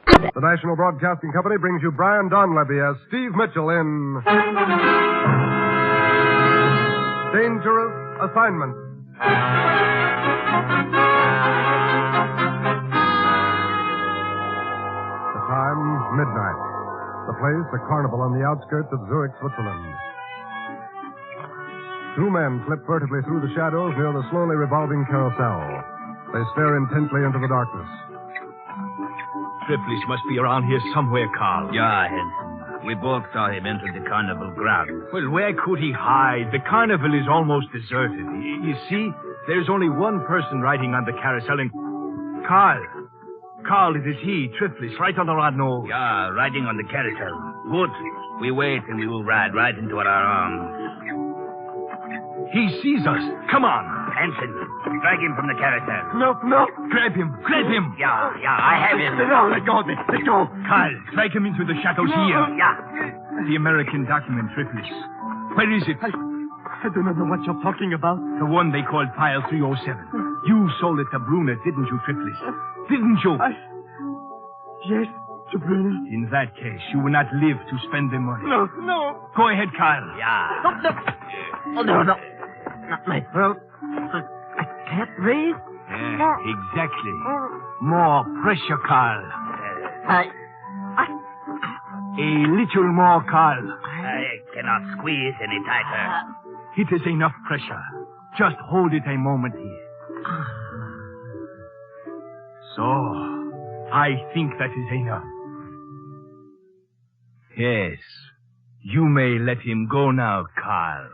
The National Broadcasting Company brings you Brian Donlevy as Steve Mitchell in Dangerous Assignment. The time, midnight. The place, a carnival on the outskirts of Zurich, Switzerland. Two men slip furtively through the shadows near the slowly revolving carousel. They stare intently into the darkness. Triplis must be around here somewhere, Carl. Yeah, Henson. We both saw him enter the carnival grounds. Well, where could he hide? The carnival is almost deserted. You see, there's only one person riding on the carousel, and... Carl, it is he, Triplis, right under our nose. Yeah, riding on the carousel. Good. We wait and we will ride right into our arms. He sees us. Come on. Henson, drag him from the carousel. No. Grab him. Yeah, I have him. Let go of me. Let go. Carl, drag him into the shadows here. Yeah. The American document, Triplis. Where is it? I do not know what you're talking about. The one they called File 307. You sold it to Brunner, didn't you, Triplis? Didn't you? Yes, to Brunner. In that case, you will not live to spend the money. No. Go ahead, Carl. Yeah. No. Not my throat. I can't breathe. Yeah, exactly. More pressure, Carl. A little more, Carl. I cannot squeeze any tighter. It is enough pressure. Just hold it a moment here. So, I think that is enough. Yes. You may let him go now, Carl.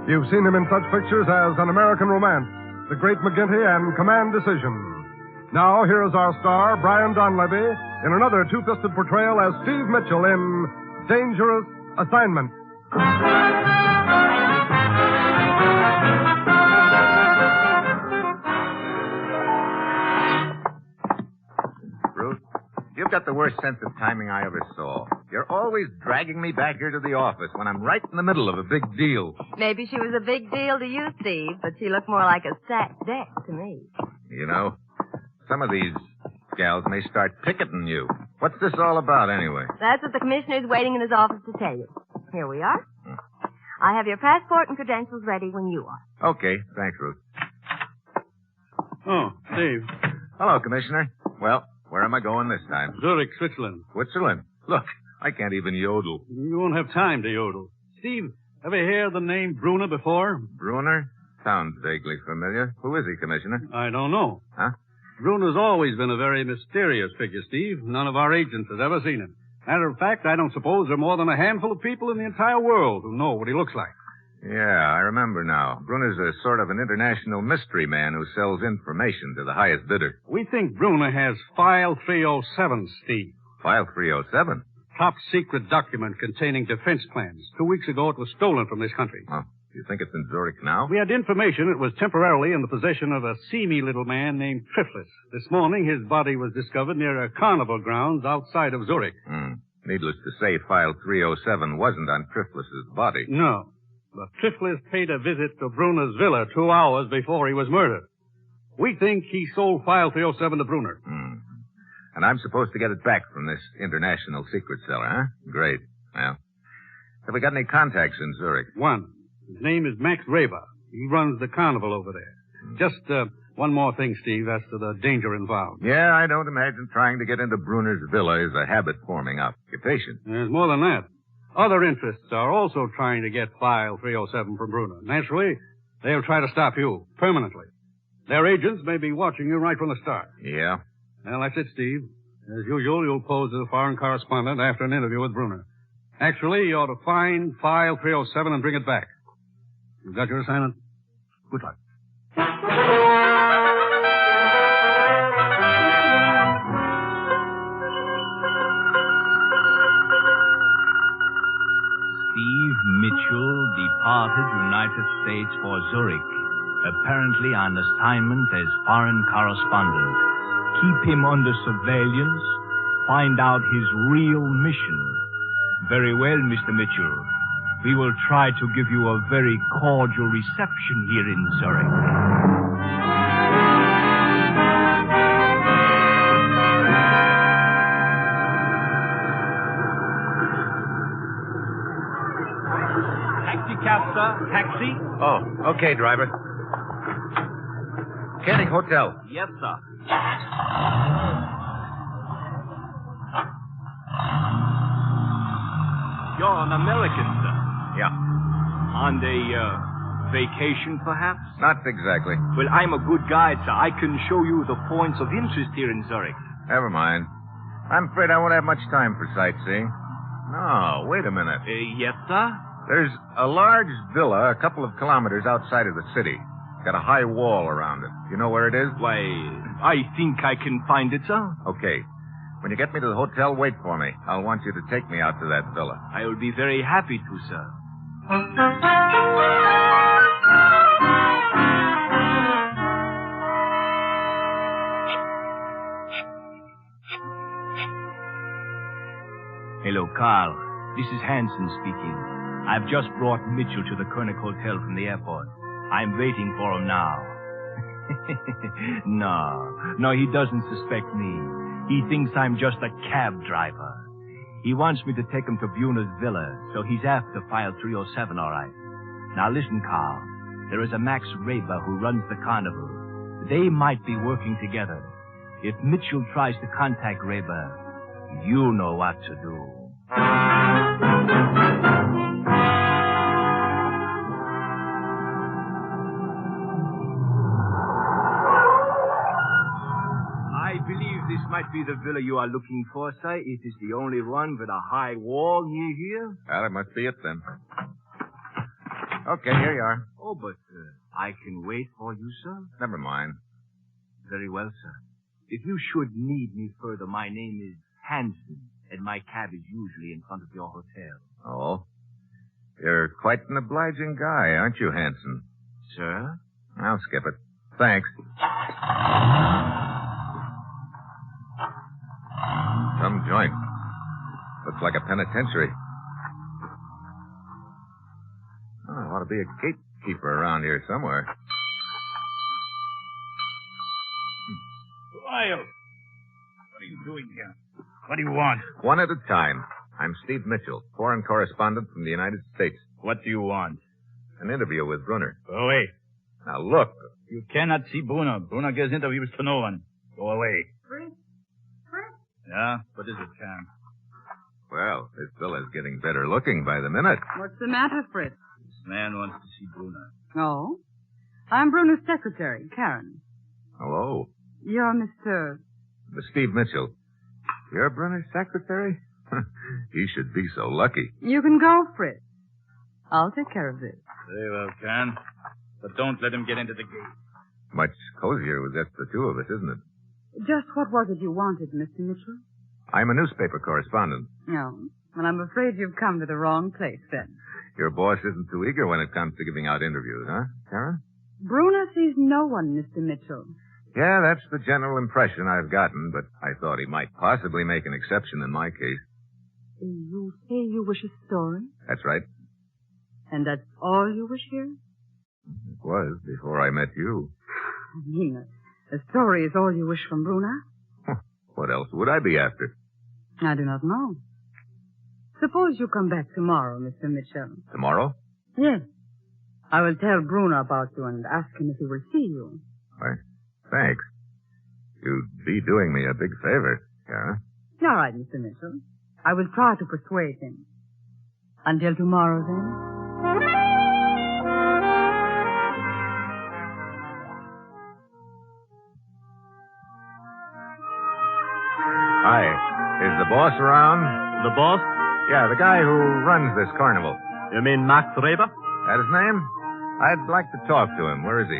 You've seen him in such pictures as An American Romance, The Great McGinty, and Command Decision. Now, here is our star, Brian Donlevy, in another two-fisted portrayal as Steve Mitchell in Dangerous Assignment. Ruth, you've got the worst sense of timing I ever saw. You're always dragging me back here to the office when I'm right in the middle of a big deal. Maybe she was a big deal to you, Steve, but she looked more like a stacked deck to me. You know, some of these gals may start picketing you. What's this all about, anyway? That's what the commissioner's waiting in his office to tell you. Here we are. I have your passport and credentials ready when you are. Okay, thanks, Ruth. Oh, Steve. Hello, Commissioner. Well, where am I going this time? Zurich, Switzerland. Switzerland? Look, I can't even yodel. You won't have time to yodel. Steve, ever hear the name Brunner before? Brunner? Sounds vaguely familiar. Who is he, Commissioner? I don't know. Huh? Brunner's always been a very mysterious figure, Steve. None of our agents has ever seen him. Matter of fact, I don't suppose there are more than a handful of people in the entire world who know what he looks like. Yeah, I remember now. Brunner's a sort of an international mystery man who sells information to the highest bidder. We think Brunner has File 307, Steve. File 307? Top secret document containing defense plans. 2 weeks ago, it was stolen from this country. Oh, you think it's in Zurich now? We had information it was temporarily in the possession of a seamy little man named Triplis. This morning, his body was discovered near a carnival grounds outside of Zurich. Needless to say, File 307 wasn't on Triplis's body. No. But Triplis paid a visit to Brunner's villa 2 hours before he was murdered. We think he sold File 307 to Brunner. And I'm supposed to get it back from this international secret seller, huh? Great. Well, have we got any contacts in Zurich? One. His name is Max Raber. He runs the carnival over there. Just one more thing, Steve, as to the danger involved. Yeah, I don't imagine trying to get into Brunner's villa is a habit-forming occupation. There's more than that. Other interests are also trying to get File 307 from Brunner. Naturally, they'll try to stop you permanently. Their agents may be watching you right from the start. Yeah? Well, that's it, Steve. As usual, you'll pose as a foreign correspondent after an interview with Brunner. Actually, you ought to find File 307 and bring it back. You got your assignment? Good luck. Steve Mitchell departed United States for Zurich apparently on assignment as foreign correspondent. Keep him under surveillance. Find out his real mission. Very well, Mr. Mitchell. We will try to give you a very cordial reception here in Zurich. Taxi? Oh, okay, driver. Koenig Hotel. Yes, sir. You're an American, sir. Yeah. On a vacation, perhaps? Not exactly. Well, I'm a good guide, sir. I can show you the points of interest here in Zurich. Never mind. I'm afraid I won't have much time for sightseeing. No, wait a minute. Yes, sir? There's a large villa a couple of kilometers outside of the city. Got a high wall around it. You know where it is? Why, I think I can find it, sir. Okay. When you get me to the hotel, wait for me. I'll want you to take me out to that villa. I will be very happy to, sir. Hello, Carl. This is Hansen speaking. I've just brought Mitchell to the Koenig Hotel from the airport. I'm waiting for him now. No, he doesn't suspect me. He thinks I'm just a cab driver. He wants me to take him to Buna's villa, so he's after file 307, all right. Now listen, Carl. There is a Max Raber who runs the carnival. They might be working together. If Mitchell tries to contact Raber, you know what to do. I believe this might be the villa you are looking for, sir. It is the only one with a high wall near here. Well, it must be it then. Okay, here you are. Oh, but I can wait for you, sir. Never mind. Very well, sir. If you should need me further, my name is Hansen, and my cab is usually in front of your hotel. Oh? You're quite an obliging guy, aren't you, Hansen? Sir? I'll skip it. Thanks. Some joint. Looks like a penitentiary. Oh, there ought to be a gatekeeper around here somewhere. Lyle, what are you doing here? What do you want? One at a time. I'm Steve Mitchell, foreign correspondent from the United States. What do you want? An interview with Brunner. Go away. Now, look. You cannot see Brunner. Brunner gives interviews to no one. Go away. Fritz? Yeah? What is it, Karen? Well, this villa's getting better looking by the minute. What's the matter, Fritz? This man wants to see Brunner. Oh? I'm Bruno's secretary, Karen. Hello. You're Mr. Steve Mitchell. You're Brunner's secretary? He should be so lucky. You can go, Fritz. I'll take care of this. Very well, Karen. But don't let him get into the gate. Much cozier with just the two of us, isn't it? Just what was it you wanted, Mr. Mitchell? I'm a newspaper correspondent. No. Well, I'm afraid you've come to the wrong place, then. Your boss isn't too eager when it comes to giving out interviews, huh, Karen? Bruno sees no one, Mr. Mitchell. Yeah, that's the general impression I've gotten, but I thought he might possibly make an exception in my case. You say you wish a story? That's right. And that's all you wish here? It was before I met you. I mean, a story is all you wish from Bruno? What else would I be after? I do not know. Suppose you come back tomorrow, Mr. Mitchell. Tomorrow? Yes. I will tell Bruno about you and ask him if he will see you. Why, thanks. You'd be doing me a big favor, Karen. All right, Mr. Mitchell. I will try to persuade him. Until tomorrow, then. Hi. Is the boss around? The boss? Yeah, the guy who runs this carnival. You mean Max Raber? That his name? I'd like to talk to him. Where is he?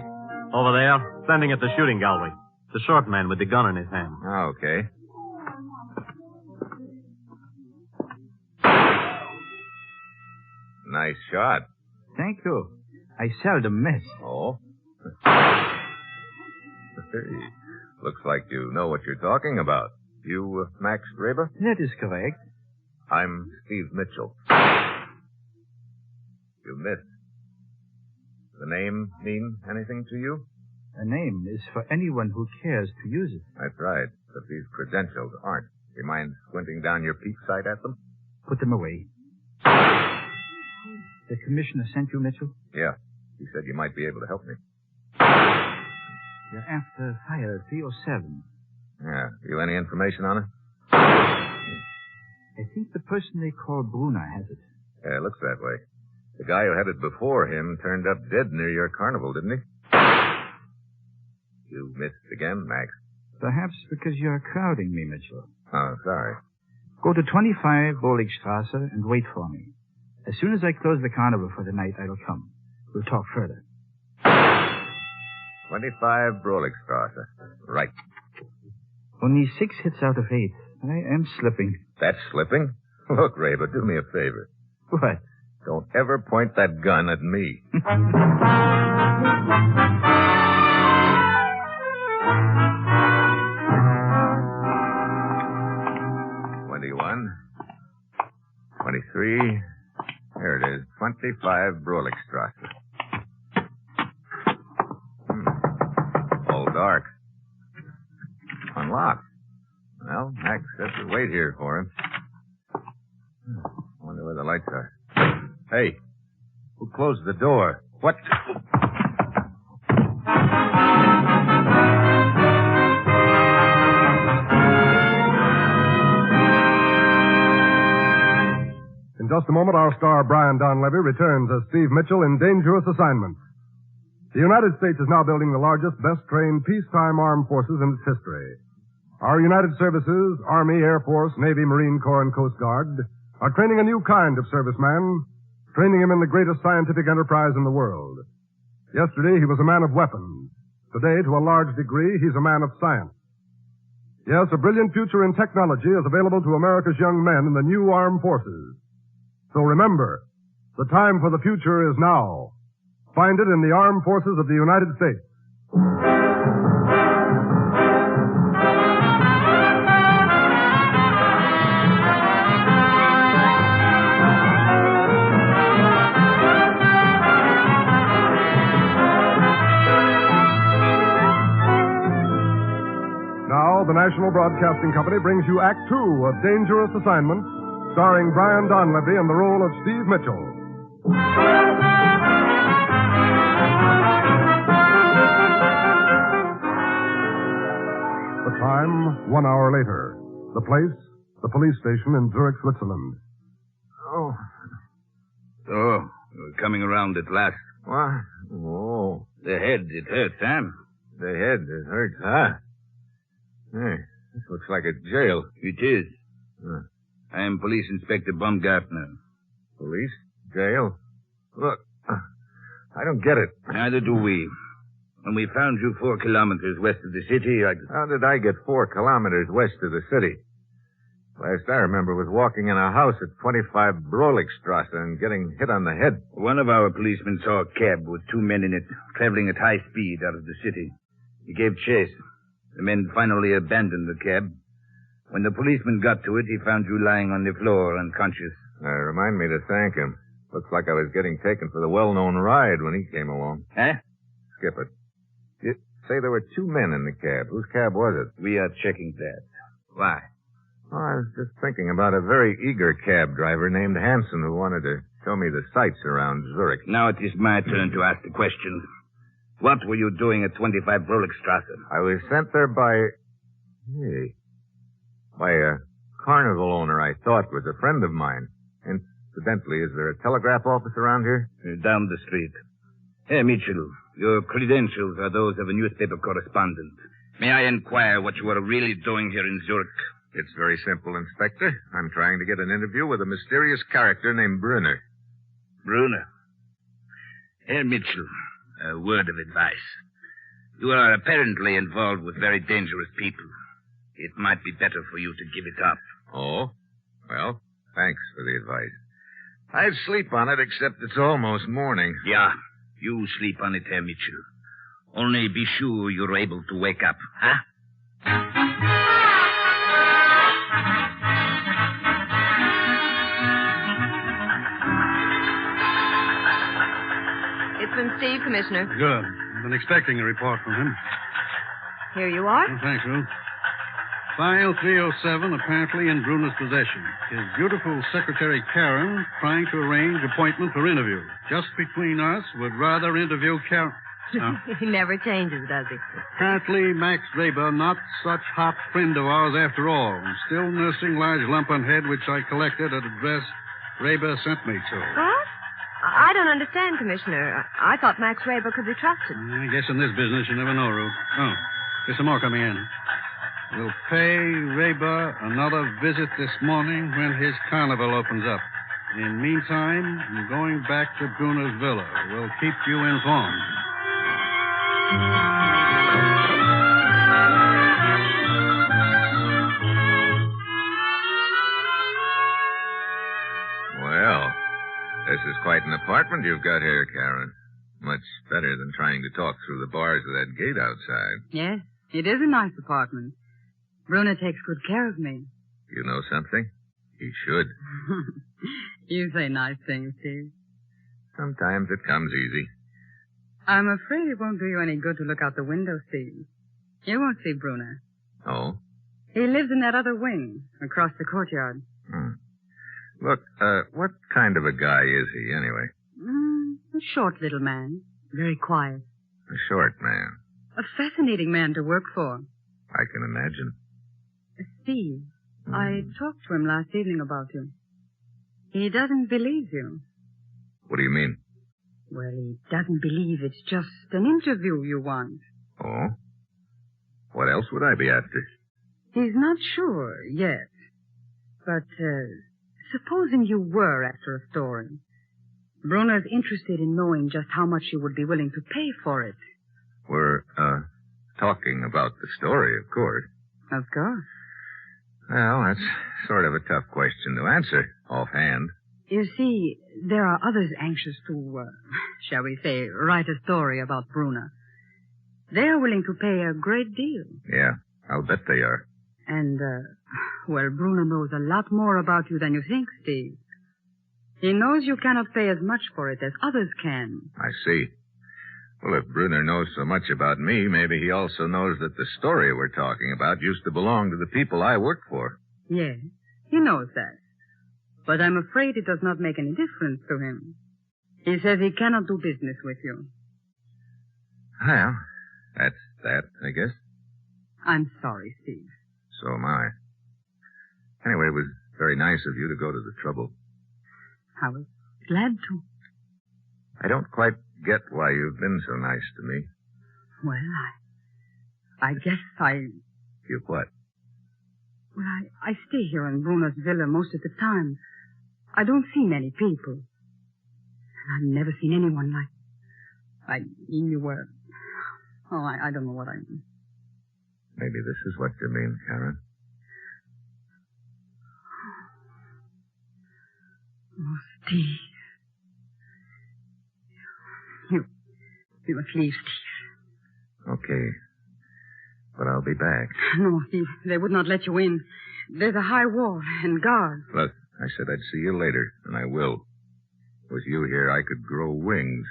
Over there, standing at the shooting gallery. The short man with the gun in his hand. Okay. Nice shot. Thank you. I seldom miss. Oh? Hey, looks like you know what you're talking about. You, Max Graber? That is correct. I'm Steve Mitchell. You missed. The name mean anything to you? A name is for anyone who cares to use it. That's right, but these credentials aren't. Do you mind squinting down your peep sight at them? Put them away. The commissioner sent you, Mitchell? Yeah. He said you might be able to help me. You're after file 307. Yeah. You any information on it? I think the person they call Brunner has it. Yeah, it looks that way. The guy who had it before him turned up dead near your carnival, didn't he? You missed again, Max. Perhaps because you're crowding me, Mitchell. Oh, sorry. Go to 25 Boligstrasse and wait for me. As soon as I close the carnival for the night, I'll come. We'll talk further. 25 Broligstrasse. Right. Only 6 hits out of 8. I am slipping. That's slipping? Look, Raver, do me a favor. What? Don't ever point that gun at me. 21. 23. There it is. 25 Broligstrasse. All dark. Unlocked. Well, Max says to wait here for him. Wonder where the lights are. Hey, who closed the door? What? In just a moment, our star Brian Donlevy returns as Steve Mitchell in Dangerous Assignment. The United States is now building the largest, best-trained peacetime armed forces in its history. Our United Services, Army, Air Force, Navy, Marine Corps, and Coast Guard, are training a new kind of serviceman, training him in the greatest scientific enterprise in the world. Yesterday, he was a man of weapons. Today, to a large degree, he's a man of science. Yes, a brilliant future in technology is available to America's young men in the new armed forces. So remember, the time for the future is now. Find it in the Armed Forces of the United States. Now, the National Broadcasting Company brings you Act Two of Dangerous Assignment, starring Brian Donlevy in the role of Steve Mitchell. The time, 1 hour later. The place, the police station in Zurich, Switzerland. Oh. So, we're coming around at last. What? Oh. The head, it hurts, huh? The head, it hurts, huh? Hey, this looks like a jail. It is. I am Police Inspector Baumgartner. Police? Jail? Look, I don't get it. Neither do we. When we found you 4 kilometers west of the city, How did I get 4 kilometers west of the city? Last I remember was walking in a house at 25 Broligstrasse and getting hit on the head. One of our policemen saw a cab with 2 men in it, traveling at high speed out of the city. He gave chase. The men finally abandoned the cab. When the policeman got to it, he found you lying on the floor, unconscious. Remind me to thank him. Looks like I was getting taken for the well-known ride when he came along. Huh? Skip it. You say there were 2 men in the cab. Whose cab was it? We are checking that. Why? Oh, I was just thinking about a very eager cab driver named Hansen who wanted to show me the sights around Zurich. Now it is my turn to ask the questions. What were you doing at 25 Broligstrasse? I was sent there by a carnival owner I thought was a friend of mine. Incidentally, is there a telegraph office around here? Down the street. Hey, Mitchell, your credentials are those of a newspaper correspondent. May I inquire what you are really doing here in Zurich? It's very simple, Inspector. I'm trying to get an interview with a mysterious character named Brunner. Brunner? Herr Mitchell, a word of advice. You are apparently involved with very dangerous people. It might be better for you to give it up. Oh? Well, thanks for the advice. I'd sleep on it, except it's almost morning. Yeah, you sleep on it, Herr Mitchell. Only be sure you're able to wake up, huh? It's from Steve, Commissioner. Good. I've been expecting a report from him. Here you are. Well, thanks, Ruth. File 307 apparently in Bruner's possession. His beautiful secretary, Karen, trying to arrange appointment for interview. Just between us, would rather interview Karen. He never changes, does he? Apparently, Max Raber, not such hot friend of ours after all. Still nursing large lump on head, which I collected at address Raber sent me to. What? I don't understand, Commissioner. I thought Max Raber could be trusted. I guess in this business you never know, Ruth. Oh, there's some more coming in. We'll pay Raber another visit this morning when his carnival opens up. In meantime, I'm going back to Bruner's villa. We'll keep you informed. Well, this is quite an apartment you've got here, Karen. Much better than trying to talk through the bars of that gate outside. Yes, it is a nice apartment. Bruner takes good care of me. You know something? He should. You say nice things, Steve. Sometimes it comes easy. I'm afraid it won't do you any good to look out the window, Steve. You won't see Bruner. Oh? He lives in that other wing, across the courtyard. Look, what kind of a guy is he, anyway? A short little man. Very quiet. A short man. A fascinating man to work for. I can imagine. Steve, I talked to him last evening about you. He doesn't believe you. What do you mean? Well, he doesn't believe it's just an interview you want. Oh? What else would I be after? He's not sure yet. But, supposing you were after a story. Bruner's interested in knowing just how much you would be willing to pay for it. We're, talking about the story, of course. Of course. Well, that's sort of a tough question to answer, offhand. You see, there are others anxious to, shall we say, write a story about Bruner. They are willing to pay a great deal. Yeah, I'll bet they are. And, well, Bruner knows a lot more about you than you think, Steve. He knows you cannot pay as much for it as others can. I see. Well, if Bruner knows so much about me, maybe he also knows that the story we're talking about used to belong to the people I worked for. Yes, he knows that. But I'm afraid it does not make any difference to him. He says he cannot do business with you. Well, that's that, I guess. I'm sorry, Steve. So am I. Anyway, it was very nice of you to go to the trouble. I was glad to. I don't quite get why you've been so nice to me. Well, I guess You what? Well, I stay here in Bruner's villa most of the time. I don't see many people. And I've never seen anyone like you were. Oh, I don't know what I mean. Maybe this is what you mean, Karen. Oh, Steve. You must leave, Steve. Okay. But I'll be back. No, Steve, they would not let you in. There's a high wall and guards. Look, I said I'd see you later, and I will. With you here, I could grow wings.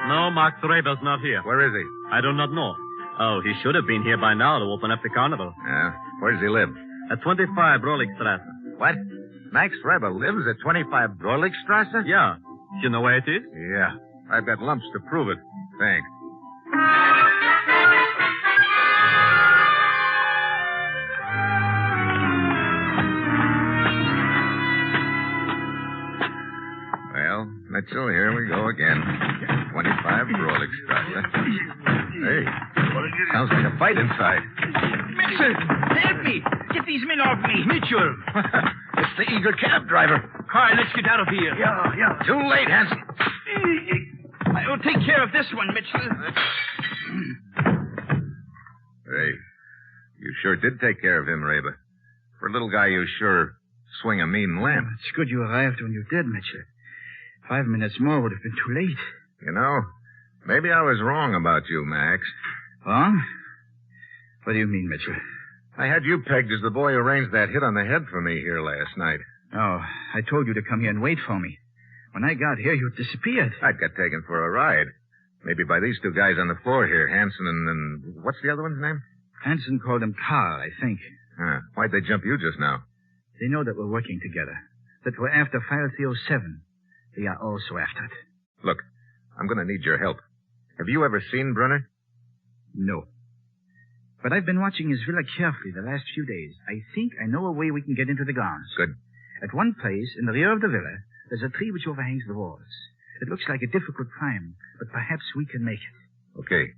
No, Max Reber's not here. Where is he? I do not know. Oh, he should have been here by now to open up the carnival. Yeah? Where does he live? At 25 Roligstrasse. What? Max Reber lives at 25 Broligstrasse? Yeah. You know where it is? Yeah. I've got lumps to prove it. Thanks. Well, Mitchell, here we go again. 25 Broligstrasse. Hey, sounds like a fight inside. Mitchell, help me! Get these men off me! Mitchell! It's the eager cab driver. Carl, let's get out of here. Yeah. Too late, Hanson. I will take care of this one, Mitchell. Hey, you sure did take care of him, Raber. For a little guy, you sure swing a mean limp. It's good you arrived when you did, Mitchell. 5 minutes more would have been too late. You know, maybe I was wrong about you, Max. Wrong? What do you mean, Mitchell? I had you pegged as the boy who arranged that hit on the head for me here last night. Oh, I told you to come here and wait for me. When I got here, you disappeared. I'd got taken for a ride. Maybe by these two guys on the floor here, Hanson and what's the other one's name? Hanson called him Carl, I think. Huh. Why'd they jump you just now? They know that we're working together. That we're after File 307. They are also after it. Look, I'm going to need your help. Have you ever seen Brunner? No. But I've been watching his villa carefully the last few days. I think I know a way we can get into the grounds. Good. At one place, in the rear of the villa, there's a tree which overhangs the walls. It looks like a difficult climb, but perhaps we can make it. Okay.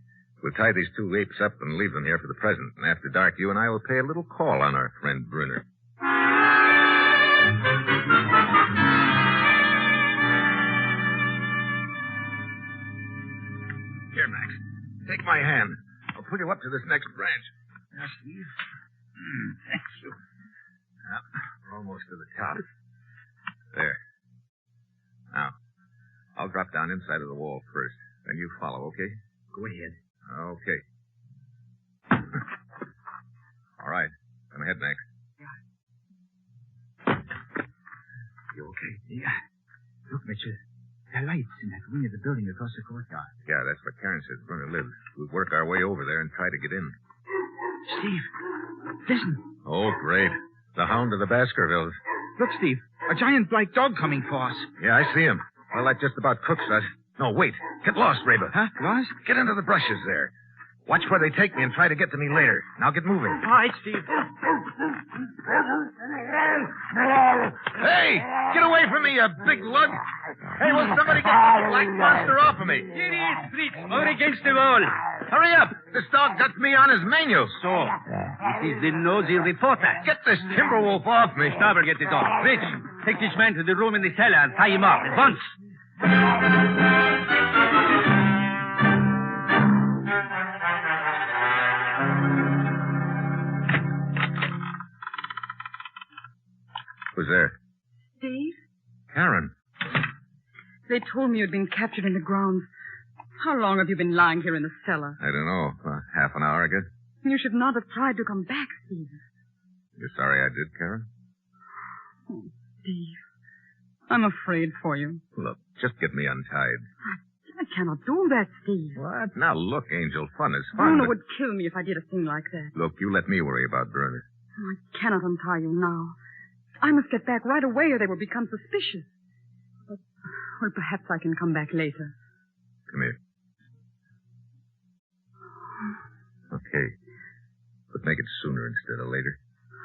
We'll tie these two apes up and leave them here for the present. And after dark, you and I will pay a little call on our friend Brunner. Here, Max. Take my hand. I'll pull you up to this next branch. Now, Steve. Thank you. Well, we're almost to the top. There. Now, I'll drop down inside of the wall first. Then you follow, okay? Go ahead. Okay. All right. Come ahead, Max. You okay? Yeah. Look, Mitchell. There are lights in that wing of the building across the courtyard. Yeah, that's where Karen says Brunner lives. We'll work our way over there and try to get in. Steve, listen. Oh, great. The hound of the Baskervilles. Look, Steve. A giant black dog coming for us. Yeah, I see him. Well, that just about cooks us. No, wait. Get lost, Raber. Huh? Lost? Get into the brushes there. Watch where they take me and try to get to me later. Now get moving. All right, Steve. Hey! Get away from me, you big lug! Hey, will somebody get the black monster off of me? Here he is, Fritz. Over against the wall. Hurry up! This dog got me on his menu. So, it is the nosy reporter. Get this timberwolf off me. Stubber, get the dog. Fritz, take this man to the room in the cellar and tie him up at once. Who's there? Steve? Karen. They told me you'd been captured in the grounds. How long have you been lying here in the cellar? I don't know. Half an hour, I guess. You should not have tried to come back, Steve. You're sorry I did, Karen? Oh, Steve. I'm afraid for you. Look, just get me untied. I cannot do that, Steve. What? Now, look, Angel, fun is fun. Bruno but... would kill me if I did a thing like that. Look, you let me worry about Brunner. Oh, I cannot untie you now. I must get back right away or they will become suspicious. But, well, perhaps I can come back later. Come here. Okay. But make it sooner instead of later.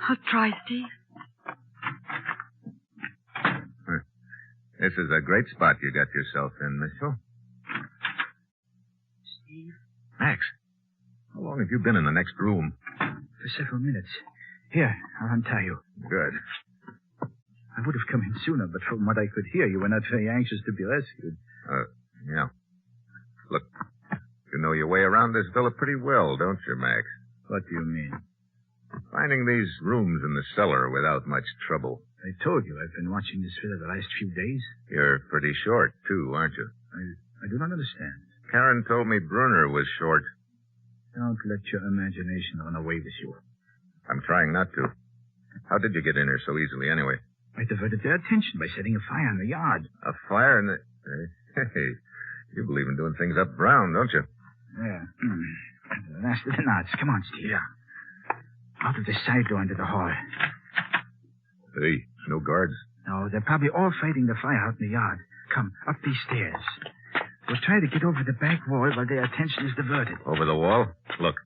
I'll try, Steve. This is a great spot you got yourself in, Mitchell. Steve? Max, how long have you been in the next room? For several minutes. Here, I'll untie you. Good. I would have come in sooner, but from what I could hear, you were not very anxious to be rescued. Yeah. Look, you know your way around this villa pretty well, don't you, Max? What do you mean? Finding these rooms in the cellar without much trouble. I told you I've been watching this villa the last few days. You're pretty short, too, aren't you? I do not understand. Karen told me Brunner was short. Don't let your imagination run away with you. I'm trying not to. How did you get in here so easily, anyway? I diverted their attention by setting a fire in the yard. A fire in the... Hey, you believe in doing things up brown, don't you? Yeah. The last of the knots. Come on, Steve. Yeah. Out of the side door into the hall. Hey, no guards? No, they're probably all fighting the fire out in the yard. Come, up these stairs. We'll try to get over the back wall while their attention is diverted. Over the wall? Look,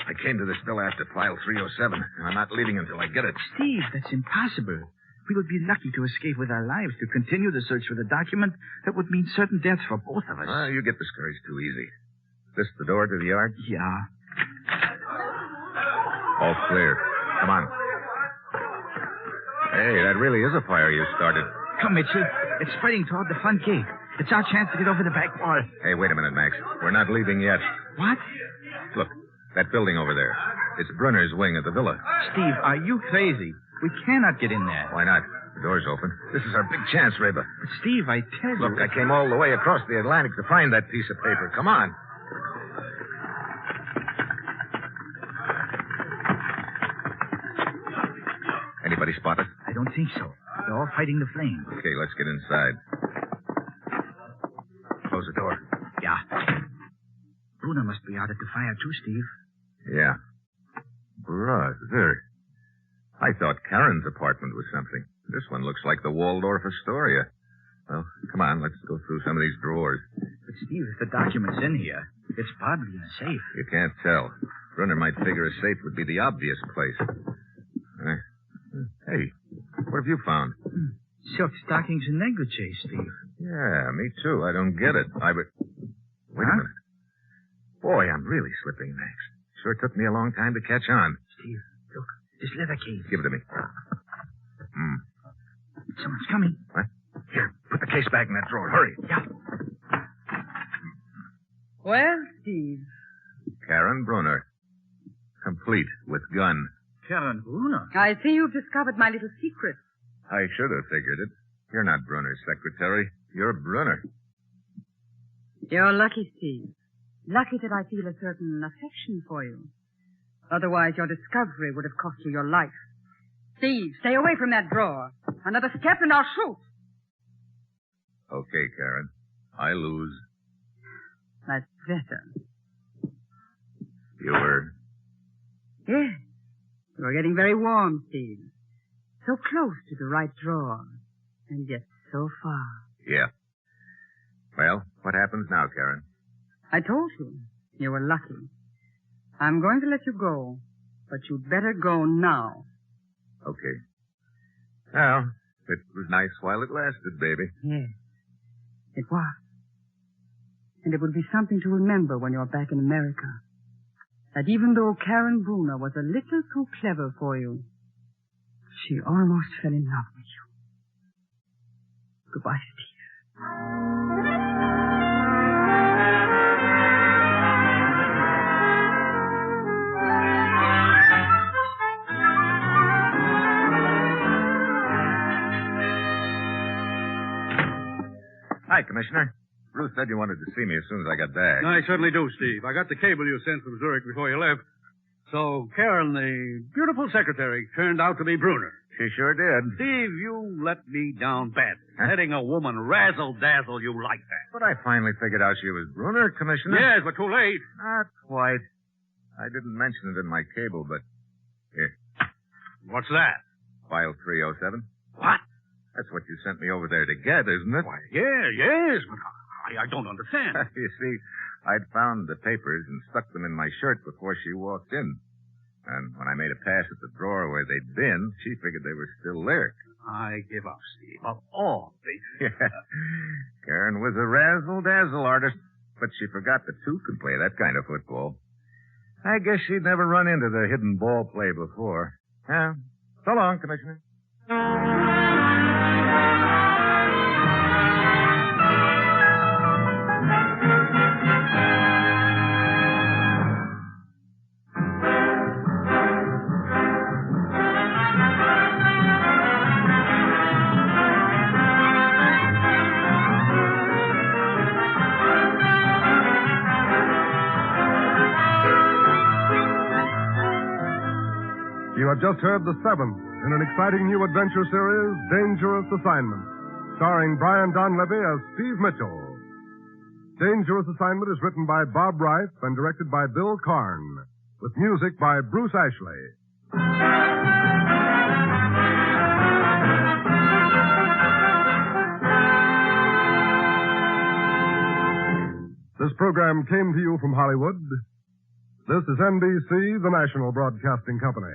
I came to this villa after file 307, and I'm not leaving until I get it. Steve, that's impossible. We would be lucky to escape with our lives. To continue the search for the document, that would mean certain death for both of us. You get discouraged too easy. Is this the door to the yard? Yeah. All clear. Come on. Hey, that really is a fire you started. Come, Mitchell. It's spreading toward the front gate. It's our chance to get over the back wall. Hey, wait a minute, Max. We're not leaving yet. What? Look, that building over there. It's Brunner's wing of the villa. Steve, are you crazy? We cannot get in there. Why not? The door's open. This is our big chance, Reba. But, Steve, I tell you... Look, I came all the way across the Atlantic to find that piece of paper. Come on. Anybody spot us? I don't think so. They're all fighting the flames. Okay, let's get inside. Close the door. Yeah. Bruno must be out at the fire, too, Steve. Yeah. Brother. I thought Karen's apartment was something. This one looks like the Waldorf Astoria. Well, come on, let's go through some of these drawers. But, Steve, if the document's in here, it's probably in a safe. You can't tell. Brunner might figure a safe would be the obvious place. Hey, what have you found? Silk stockings and negligee, Steve. Yeah, me too. I don't get it. Wait a minute. Boy, I'm really slipping, Max. Sure took me a long time to catch on. Steve, look. This leather case. Give it to me. Someone's coming. What? Here, put the case back in that drawer. Hurry. Yeah. Well, Steve. Karen Brunner. Complete with gun. Karen Bruno. I see you've discovered my little secret. I should have figured it. You're not Brunner's secretary. You're Brunner. You're lucky, Steve. Lucky that I feel a certain affection for you. Otherwise, your discovery would have cost you your life. Steve, stay away from that drawer. Another step and I'll shoot. Okay, Karen. I lose. That's better. You were? Yes. You're getting very warm, Steve. So close to the right drawer. And yet so far. Yeah. Well, what happens now, Karen? I told you. You were lucky. I'm going to let you go. But you'd better go now. Okay. Well, it was nice while it lasted, baby. Yes. It was. And it would be something to remember when you're back in America. That even though Karen Bruno was a little too clever for you, she almost fell in love with you. Goodbye, Steve. Hi, Commissioner. Ruth said you wanted to see me as soon as I got back. I certainly do, Steve. I got the cable you sent from Zurich before you left. So, Karen, the beautiful secretary, turned out to be Brunner. She sure did. Steve, you let me down badly. Letting a woman razzle-dazzle you like that. But I finally figured out she was Brunner, Commissioner. Yes, but too late. Not quite. I didn't mention it in my cable, but... Here. What's that? File 307. What? That's what you sent me over there to get, isn't it? Why, yes, but I don't understand. You see, I'd found the papers and stuck them in my shirt before she walked in. And when I made a pass at the drawer where they'd been, she figured they were still there. I give up, Steve. Of all things. Yeah. Karen was a razzle-dazzle artist, but she forgot that two could play that kind of football. I guess she'd never run into the hidden ball play before. Yeah. So long, Commissioner. You have just heard the seventh in an exciting new adventure series, Dangerous Assignment, starring Brian Donlevy as Steve Mitchell. Dangerous Assignment is written by Bob Reif and directed by Bill Karn, with music by Bruce Ashley. This program came to you from Hollywood. This is NBC, the national broadcasting company.